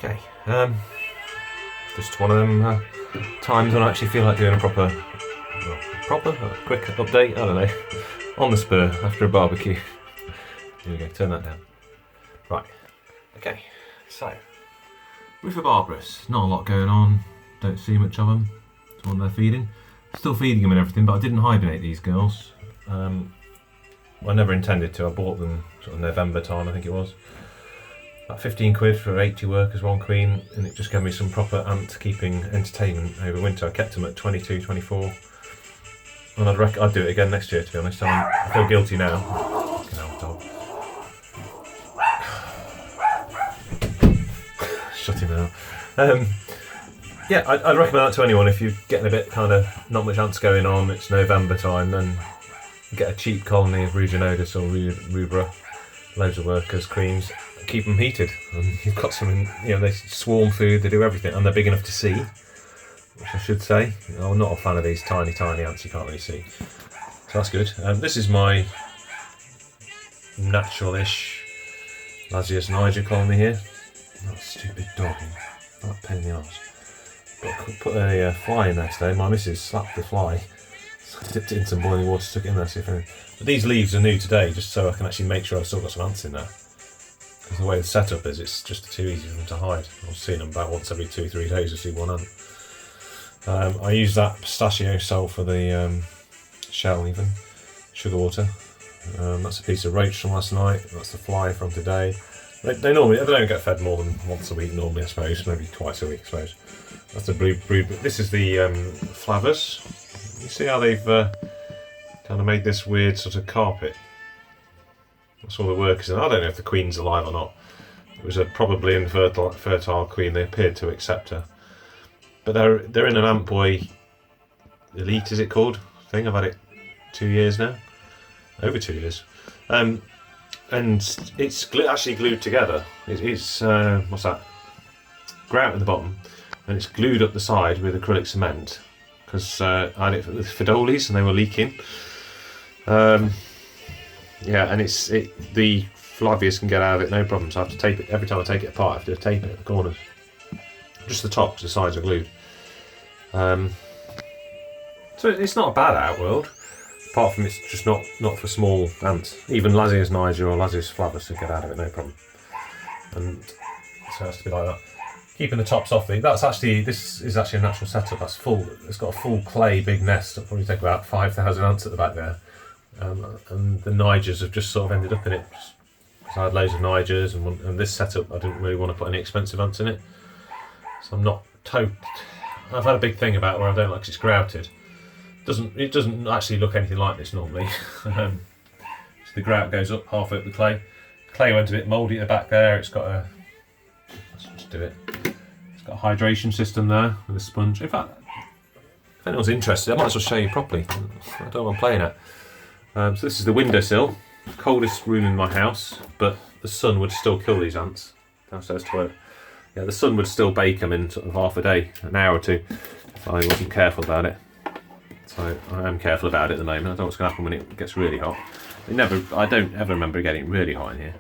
Okay, just one of them times when I actually feel like doing a proper, quick update, I don't know, on the spur after a barbecue. Here we go, turn that down. Right, okay, so, Rufobarbarus, not a lot going on, don't see much of them, it's one they're feeding. Still feeding them and everything, but I didn't hibernate these girls. I never intended to, I bought them sort of November time, I think it was. About 15 quid for 80 workers, one queen, and it just gave me some proper ant keeping entertainment over winter. I kept them at 22, 24, and I'd do it again next year, to be honest. I feel guilty now. Fucking hell, dog. Shut him out. Yeah, I'd recommend that to anyone if you're getting a bit kind of not much ants going on, it's November time, then get a cheap colony of Ruginodus or Rubra, loads of workers, queens. Keep them heated, and you've got some, they swarm food, they do everything, and they're big enough to see, which I should say. I'm not a fan of these tiny ants you can't really see, so that's good. This is my natural-ish Lasius niger colony here. That stupid dog, that pain in the arse. But I put a fly in there today. My missus slapped the fly, so I dipped it in some boiling water, stuck it in there, see if anything. But these leaves are new today, just so I can actually make sure I've still got some ants in there. The way the setup is, it's just too easy for them to hide. I've seen them about once every 2-3 days to see one ant. I use that pistachio salt for the shell, even sugar water. That's a piece of roach from last night. That's the fly from today. They don't get fed more than once a week normally, I suppose, maybe twice a week, I suppose. That's the brood. This is the flavus. You see how they've kind of made this weird sort of carpet. That's all the workers, and I don't know if the queen's alive or not. It was a probably infertile queen. They appeared to accept her, but they're in an Antboy Elite, is it called? Thing. I've had it 2 years now, over 2 years, and it's actually glued together. It's what's that? Grout at the bottom, and it's glued up the side with acrylic cement because I had it with Fidolis and they were leaking. Yeah, and the Flavius can get out of it no problem, so I have to tape it. Every time I take it apart, I have to tape it at the corners. Just the tops, the sides are glued. So it's not a bad outworld, apart from it's just not for small ants. Even Lasius niger or Lasius flavus can get out of it no problem. And so it has to be like that. Keeping the tops off this is actually a natural setup. That's full. It's got a full clay big nest. It'll probably take about 5,000 ants at the back there. And the Nigers have just sort of ended up in it. So I had loads of Nigers, and this setup I didn't really want to put any expensive ants in it. So I'm not I've had a big thing about where I don't like 'cause it's grouted. It doesn't actually look anything like this normally. So the grout goes up halfway up the clay. The clay went a bit mouldy at the back there. It's got let's just do it. It's got a hydration system there with a sponge. In fact, if anyone's interested, I might as well show you properly. I don't want to play in it. So this is the windowsill, coldest room in my house, but the sun would still kill these ants. Downstairs toilet. Yeah, the sun would still bake them in sort of half a day, an hour or two, if I wasn't careful about it. So I am careful about it at the moment. I don't know what's going to happen when it gets really hot. I don't ever remember it getting really hot in here.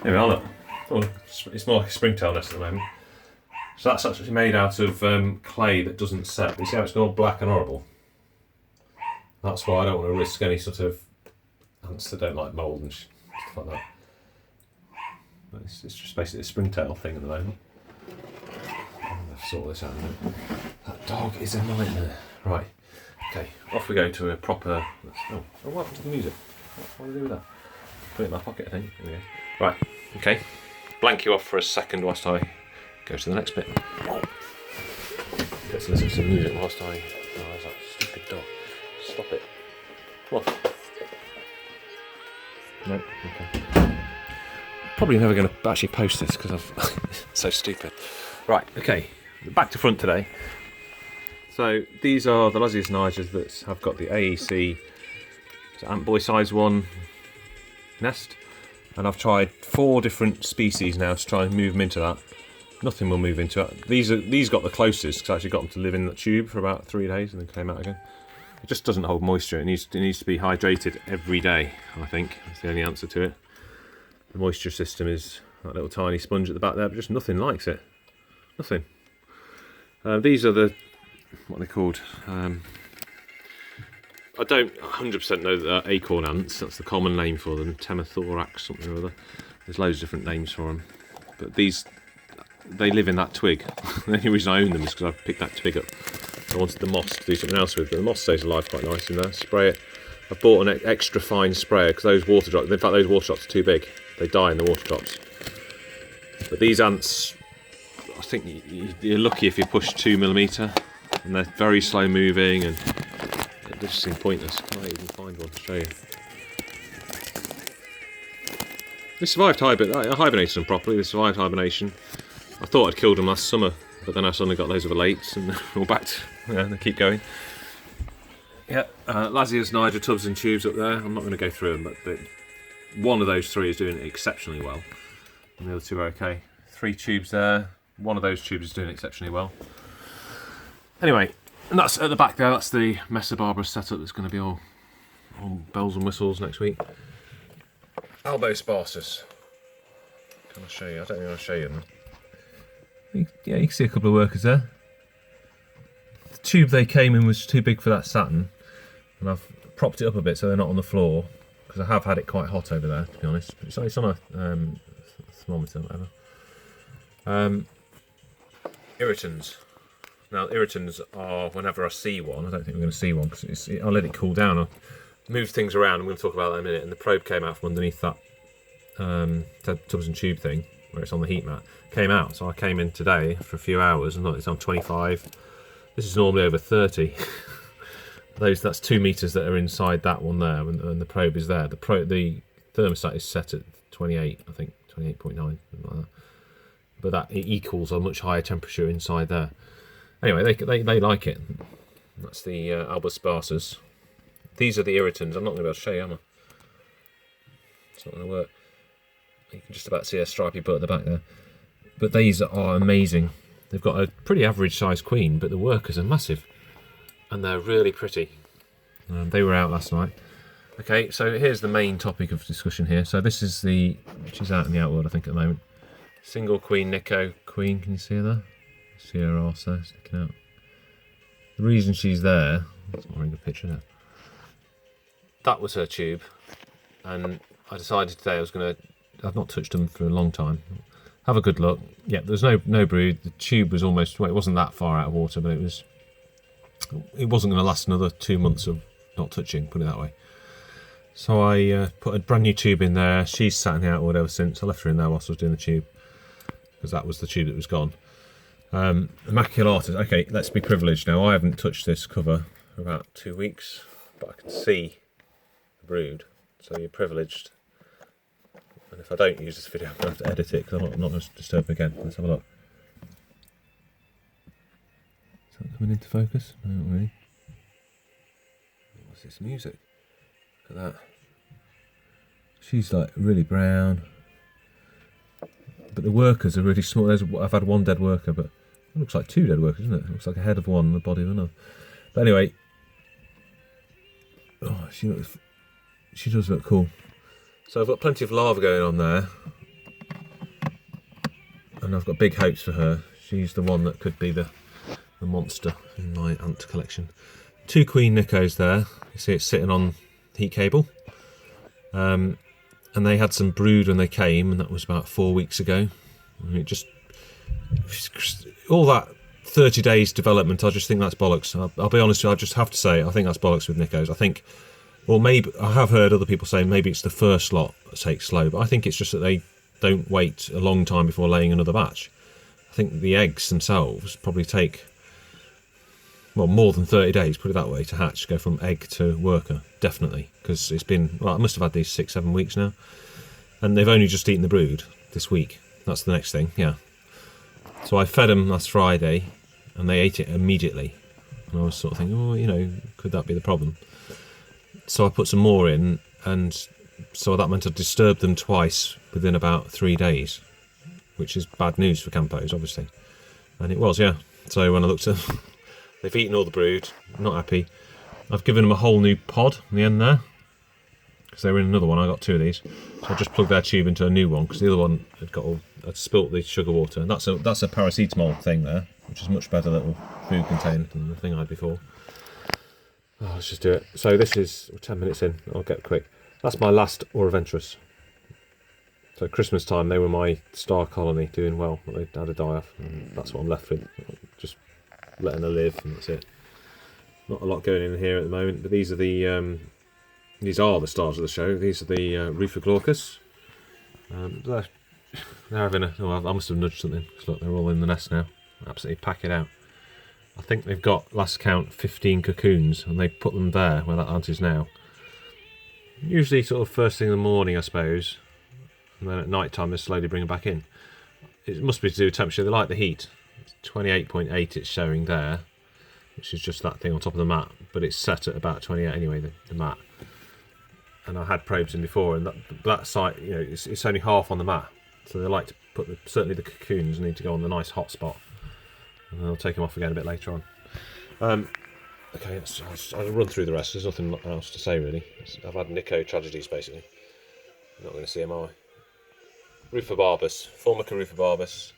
Anyway, look. It's more like a springtail nest at the moment. So that's actually made out of clay that doesn't set. You see how it's gone all black and horrible? That's why I don't want to risk any sort of ants that don't like mould and stuff like that. But it's just basically a springtail thing at the moment. I'm going to sort this out in a minute. That dog is a nightmare. Right, okay, off we go to a proper... what happened to the music? What do I do with that? Put it in my pocket, I think. There we go. Right, okay. Blank you off for a second whilst I go to the next bit. Let's listen to some music whilst I... Oh, there's that stupid dog. Stop it. Come on. No? Okay. Probably never going to actually post this because I've... so stupid. Right, okay. Back to front today. So these are the Lasius nigers that have got the AEC Antboy size 1 nest. And I've tried 4 different species now to try and move them into that. Nothing will move into it. These got the closest because I actually got them to live in that tube for about 3 days and then came out again. It just doesn't hold moisture. It needs to be hydrated every day, I think. That's the only answer to it. The moisture system is that little tiny sponge at the back there, but just nothing likes it. Nothing. These are the, what are they called? I don't 100% know that they're acorn ants. That's the common name for them. Temathorax, something or other. There's loads of different names for them. But these, they live in that twig. The only reason I own them is because I picked that twig up. I wanted the moss to do something else with, but the moss stays alive quite nice in there. Spray it. I've bought an extra fine sprayer because those water drops, in fact those water drops are too big. They die in the water drops. But these ants, I think you're lucky if you push 2mm, and they're very slow moving, and they just seem pointless. Can't even find one to show you. They survived I hibernated them properly. They survived hibernation. I thought I'd killed them last summer, but then I suddenly got loads of elates and all back to, they keep going. Yeah, Lazia's Niger tubs and tubes up there. I'm not going to go through them, but one of those three is doing exceptionally well, and the other two are okay. 3 tubes there. One of those tubes is doing exceptionally well. Anyway, and that's at the back there. That's the Mesobarbarus setup. That's going to be all bells and whistles next week. Albosparsus. Can I show you? I don't think I'll show you them. Yeah, you can see a couple of workers there. The tube they came in was too big for that Saturn, and I've propped it up a bit so they're not on the floor, because I have had it quite hot over there, to be honest. But it's on a thermometer, whatever. Irritants. Now, irritants are, whenever I see one, I don't think we're going to see one because I'll let it cool down. I'll move things around. I'm going to talk about that in a minute. And the probe came out from underneath that tubs and tube thing where it's on the heat mat. Came out, so I came in today for a few hours and it's on 25. This is normally over 30. That's 2 meters that are inside that one there, and the probe is there. The thermostat is set at 28, I think 28.9, something like that. But that it equals a much higher temperature inside there. Anyway, they like it. That's the Albosparsus. These are the irritants. I'm not going to be able to show you, am I? It's not going to work. You can just about see a stripy butt at the back there. But these are amazing. They've got a pretty average sized queen, but the workers are massive. And they're really pretty. They were out last night. Okay, so here's the main topic of discussion here. So this is which is out in the outworld, I think, at the moment. Single queen Nico queen, can you see her there? See her arse there sticking out. The reason she's there, that's not a very good picture there. That was her tube, and I decided today I've not touched them for a long time. Have a good look. Yeah, there's no brood. The tube was almost, well, it wasn't that far out of water, but it wasn't going to last another 2 months of not touching, put it that way. So I put a brand new tube in there. She's sat in the outward ever since. I left her in there whilst I was doing the tube, because that was the tube that was gone. Maculatus. Okay, let's be privileged now. I haven't touched this cover for about 2 weeks, but I can see the brood, so you're privileged. And if I don't use this video, I'm going to have to edit it because I'm not going to disturb them again. Let's have a look. Is that coming into focus? No, not really. What's this music? Look at that. She's like really brown. But the workers are really small. I've had one dead worker, but it looks like 2 dead workers, isn't it? It looks like a head of one and the body of another. But anyway, she does look cool. So I've got plenty of larvae going on there, and I've got big hopes for her. She's the one that could be the monster in my ant collection. 2 queen Nicos there. You see it's sitting on heat cable. And they had some brood when they came, and that was about 4 weeks ago. I mean, all that 30 days development, I just think that's bollocks. I'll be honest with you, I just have to say, I think that's bollocks with Nicos. I think, or maybe, I have heard other people say maybe it's the first lot that takes slow, but I think it's just that they don't wait a long time before laying another batch. I think the eggs themselves probably take, well, more than 30 days, put it that way, to hatch, go from egg to worker, definitely, because it's been, well, I must have had these 6-7 weeks now, and they've only just eaten the brood this week. That's the next thing, yeah. So I fed them last Friday, and they ate it immediately, and I was sort of thinking, oh, you know, could that be the problem? So I put some more in, and so that meant I disturbed them twice within about 3 days, which is bad news for Campos, obviously, and it was, yeah. So when I looked at they've eaten all the brood, not happy. I've given them a whole new pod in the end there, because they were in another one. I got 2 of these, so I just plugged their tube into a new one because the other one had spilt the sugar water. And that's a paracetamol thing there, which is much better little food container than the thing I had before. Oh, let's just do it. So this is 10 minutes in. I'll get quick. That's my last Auroventris. So Christmas time, they were my star colony, doing well, but they had a die off, and that's what I'm left with. Just letting her live, and that's it. Not a lot going in here at the moment, but these are the stars of the show. These are the Rufa glaucus. They're having a. Oh, I must have nudged something. Because look, they're all in the nest now. Absolutely pack it out. I think they've got, last count, 15 cocoons, and they put them there where that ant is now. Usually, sort of first thing in the morning, I suppose, and then at night time they slowly bring them back in. It must be to do with temperature. They like the heat. It's 28.8 it's showing there, which is just that thing on top of the mat, but it's set at about 28 anyway, the mat. And I had probes in before, and that site, you know, it's only half on the mat, so they like to put certainly the cocoons need to go on the nice hot spot, and I'll take them off again a bit later on. Okay, I'll run through the rest. There's nothing else to say really. I've had Nico tragedies basically. I'm not going to see them, are I? Rufobarbus, Formica rufobarbus.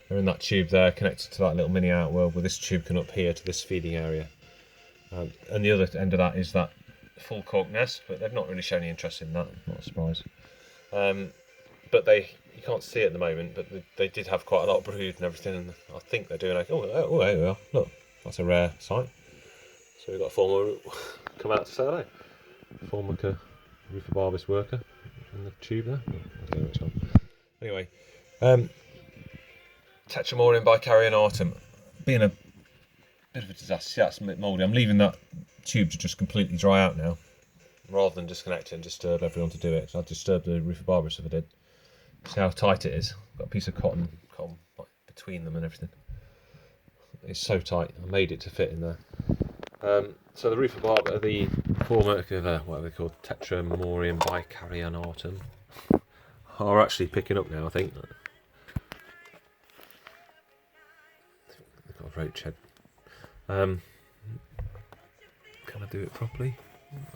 They're in that tube there, connected to that little mini outworld, with this tube coming up here to this feeding area. And the other end of that is that full cork nest, but they've not really shown any interest in that. Not a surprise. But you can't see it at the moment, but they did have quite a lot of brood and everything, and I think they're doing okay. Oh, there we are. Look, that's a rare sight. So we've got a former come out to say hello. Formica rufobarbus worker in the tube there. I don't know which one. Anyway, Tetramorium bicarionatum being a bit of a disaster. Yeah, it's a bit mouldy. I'm leaving that tube to just completely dry out now, rather than disconnect it and disturb everyone to do it. So I'd disturb the rufobarbus if I did. See how tight it is. Got a piece of cotton like, between them and everything. It's so tight. I made it to fit in there. So the rufobarbus, the former, what are they called? Tetramorium bicarionatum, are actually picking up now, I think. They've got a roach head. Can I do it properly?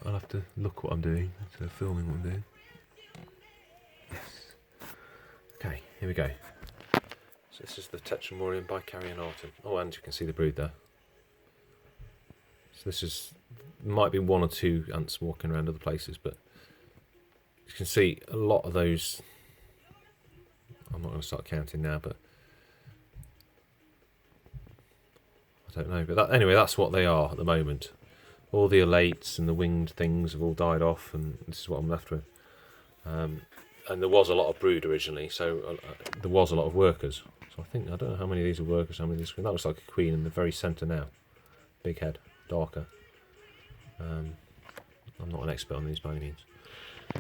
I'll have to look what I'm doing instead of filming what I'm doing. Yes. Okay, here we go. So this is the Tetramorium bicarionatum. Oh, and you can see the brood there. So this might be 1 or 2 ants walking around other places, but you can see a lot of those. I'm not going to start counting now, but I don't know. But anyway, that's what they are at the moment. All the elates and the winged things have all died off, and this is what I'm left with. And there was a lot of brood originally, so there was a lot of workers. So I don't know how many of these are workers, how many of these. That looks like a queen in the very centre now. Big head. Darker. I'm not an expert on these by any means.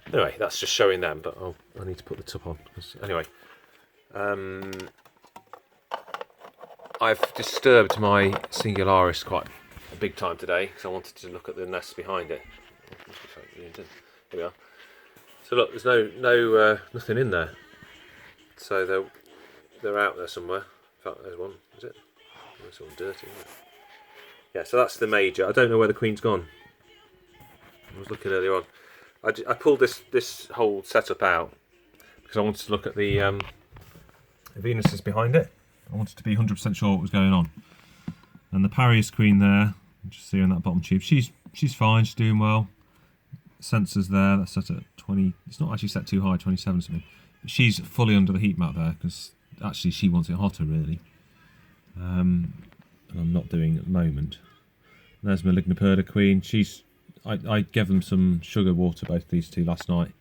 Anyway, that's just showing them, but I need to put the top on. Anyway, I've disturbed my Singularis quite a big time today because I wanted to look at the nest behind it. Here we are. So look, there's nothing in there. So they're out there somewhere. In fact, there's one. Is it? It's all dirty, isn't it? Yeah, so that's the major. I don't know where the queen's gone. I was looking earlier on. I pulled this whole setup out because I wanted to look at the Venuses behind it. I wanted to be 100% sure what was going on. And the Parius queen there, just see her in that bottom tube. She's fine. She's doing well. Sensors there. That's set at 20. It's not actually set too high, 27 something. But she's fully under the heat map there because actually she wants it hotter really. And I'm not doing at the moment. There's my Lignoperda queen. I gave them some sugar water, both these two, last night.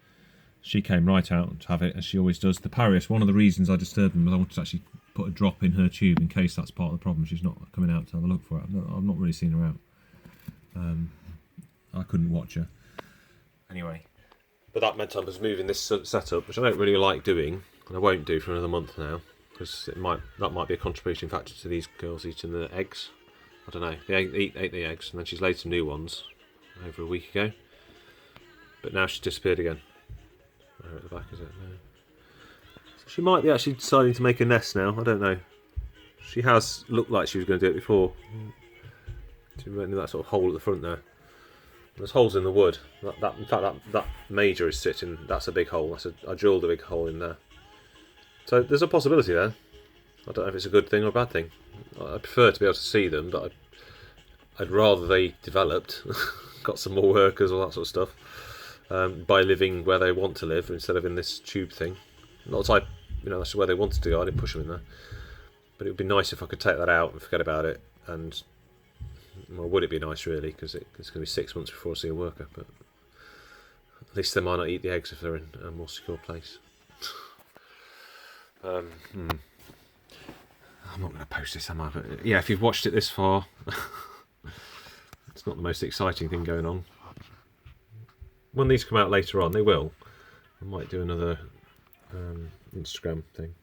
She came right out to have it, as she always does. The Parius, one of the reasons I disturbed them was I wanted to actually put a drop in her tube in case that's part of the problem. She's not coming out to have a look for it. I've not really seen her out. I couldn't watch her. Anyway. But that meant I was moving this setup, which I don't really like doing, and I won't do for another month now. Because that might be a contributing factor to these girls eating the eggs. I don't know. They ate the eggs, and then she's laid some new ones over a week ago. But now she's disappeared again. Right at the back, is it? No. So she might be actually deciding to make a nest now. I don't know. She has looked like she was going to do it before. She went into that sort of hole at the front there. There's holes in the wood. In fact, that major is sitting. That's a big hole. I drilled a big hole in there. So there's a possibility there. I don't know if it's a good thing or a bad thing. I prefer to be able to see them, but I'd rather they developed, got some more workers, all that sort of stuff, by living where they want to live instead of in this tube thing. Not that that's where they wanted to go. I didn't push them in there, but it would be nice if I could take that out and forget about it. And well, would it be nice really? Because it's going to be 6 months before I see a worker, but at least they might not eat the eggs if they're in a more secure place. I'm not going to post this, am I? But yeah, if you've watched it this far, it's not the most exciting thing going on. When these come out later on, they will. I might do another Instagram thing.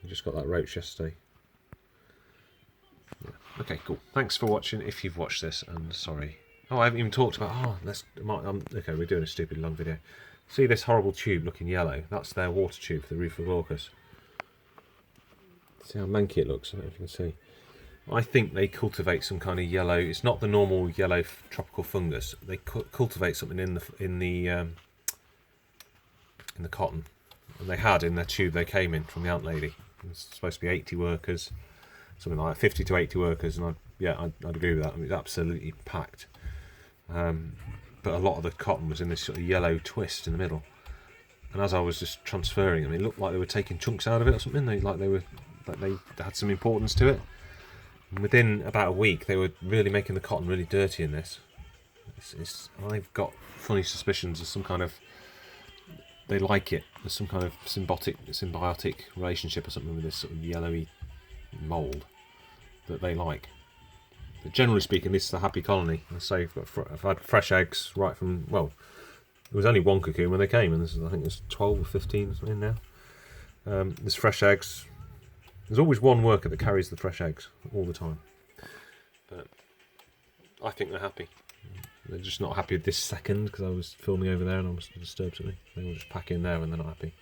I just got that roach yesterday. Yeah. Okay, cool. Thanks for watching. If you've watched this, and sorry. Oh, I haven't even talked about. Okay, we're doing a stupid long video. See this horrible tube looking yellow? That's their water tube for the Rufa glaucus. See how manky it looks? I don't know if you can see. I think they cultivate some kind of yellow. It's not the normal yellow tropical fungus. They cultivate something in the cotton, and they had in their tube they came in from the ant lady. It's supposed to be 80 workers, something like that, 50 to 80 workers, and I'd agree with that. I mean, it's absolutely packed. But a lot of the cotton was in this sort of yellow twist in the middle, and as I was just transferring them, it looked like they were taking chunks out of it or something. They had some importance to it. And within about a week, they were really making the cotton really dirty in this. I've got funny suspicions of some kind of. They like it. There's some kind of symbiotic relationship or something with this sort of yellowy mould that they like. But generally speaking, this is a happy colony. I say I've had fresh eggs right from, well, it was only one cocoon when they came, and I think there's 12 or 15 in now. There's fresh eggs. There's always one worker that carries the fresh eggs all the time. But I think they're happy. They're just not happy this second because I was filming over there and I was disturbed something. They will just pack in there when they're not happy.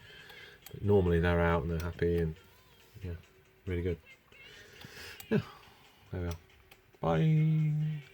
But normally they're out and they're happy and yeah, really good. Yeah, there we are. Bye.